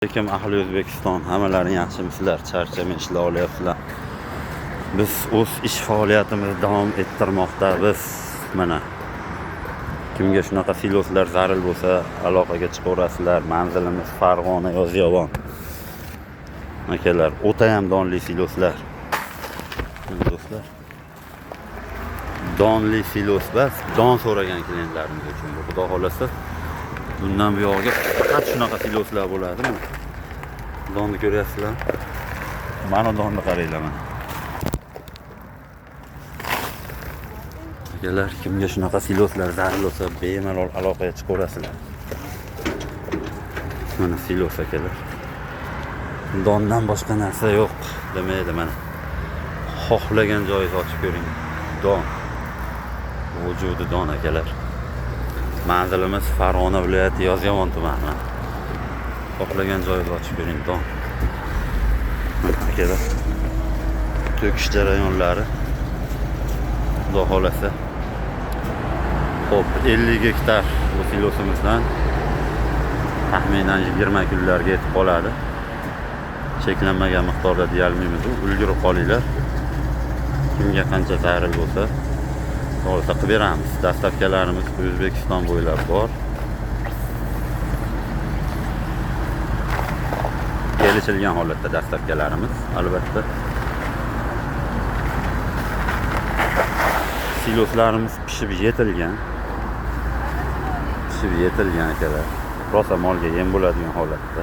Lekin ahli O'zbekiston, hammalaring yaxshimisizlar? Charchamay ishlar olyapsizlar. Biz o'z ish faoliyatimizni davom ettirmoqda. Biz mana kimga shunaqa siloslar zarur bo'lsa, aloqaga chiqaverasizlar. Manzilimiz Farg'ona, Yozyovon. Akalar, o'ta ham donli siloslar. Do'stlar. Donli silos bas, don so'ragan klientlarimiz uchun. Xudo xolasa bundan buyog'iga faqat shunaqa siloslar bo'ladi. Donni ko'ryapsizlar? Mana donni qaranglar mana. Akalar, kimga shunaqa siloslar zarur bo'lsa, bemalol aloqaga chiqaverasizlar. Mana silos akalar. Dondan boshqa narsa yo'q demaydi mana. Xohlagan joyingizni ochib ko'ring. Don. Vujudi don akalar. Manzilimiz Farg'ona viloyati Yozyovon tumani. Xohlagan joyingizni ochib ko'ring. Don. Akalar. To'kish jarayonlari Xudo xolasa. Xo'p, 50 gektar bu silosimizdan taxminan 20 kunlarga yetib qoladi. Cheklanmagan miqdorda deyolmaymiz, ulgurib qolinglar. Kimga qancha zarur bo'lsa, to'g'risi qilib beramiz. Dastavkalarimiz O'zbekiston bo'ylab bor. Kelishilgan holatda dastavkalarimiz, albatta. Siloslarimiz pishib yetilgan. Pishib yetilgan akalar. Rosa molga yem bo'ladigan holatda.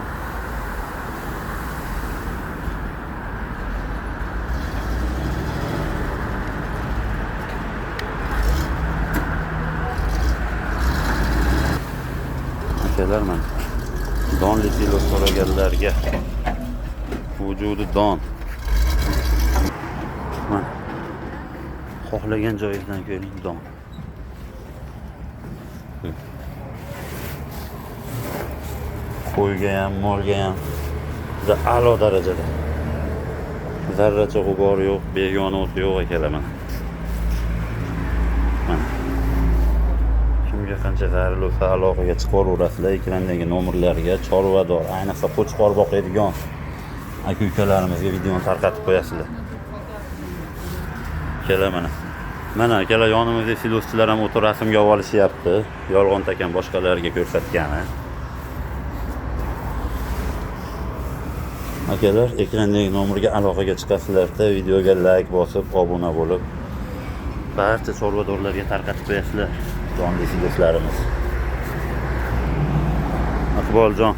Akalar mana donli silos so'raganlarga vujudi don. Mana xohlagan joyingizdan ko'ring don. Qo'yga ham, molga ham juda a'lo darajada. Zarracha g'ubor yo'q, begona o't yo'q akalar mana. Mana. Kimga qancha zarur bo'lsa aloqaga chiqaverasizlar. Ekrandagi nomerlarga chorvador, ayniqsa qo'chqor boqadigan aka-ukalarimizga videoni tarqatib qo'yasizlar. Akalar mana. Mana akalar yonimizda siloschilar ham o'tir rasmga olishyapti. Yolg'on takan boshqalarga ko'rsatgani. Akalar, ekrandagi nomerga aloqaga chiqasizlar-da, videoga like bosib, obuna bo'lib, barcha chorvadorlarga tarqatib qo'yasizlar donli siloslarimiz. Iqboljon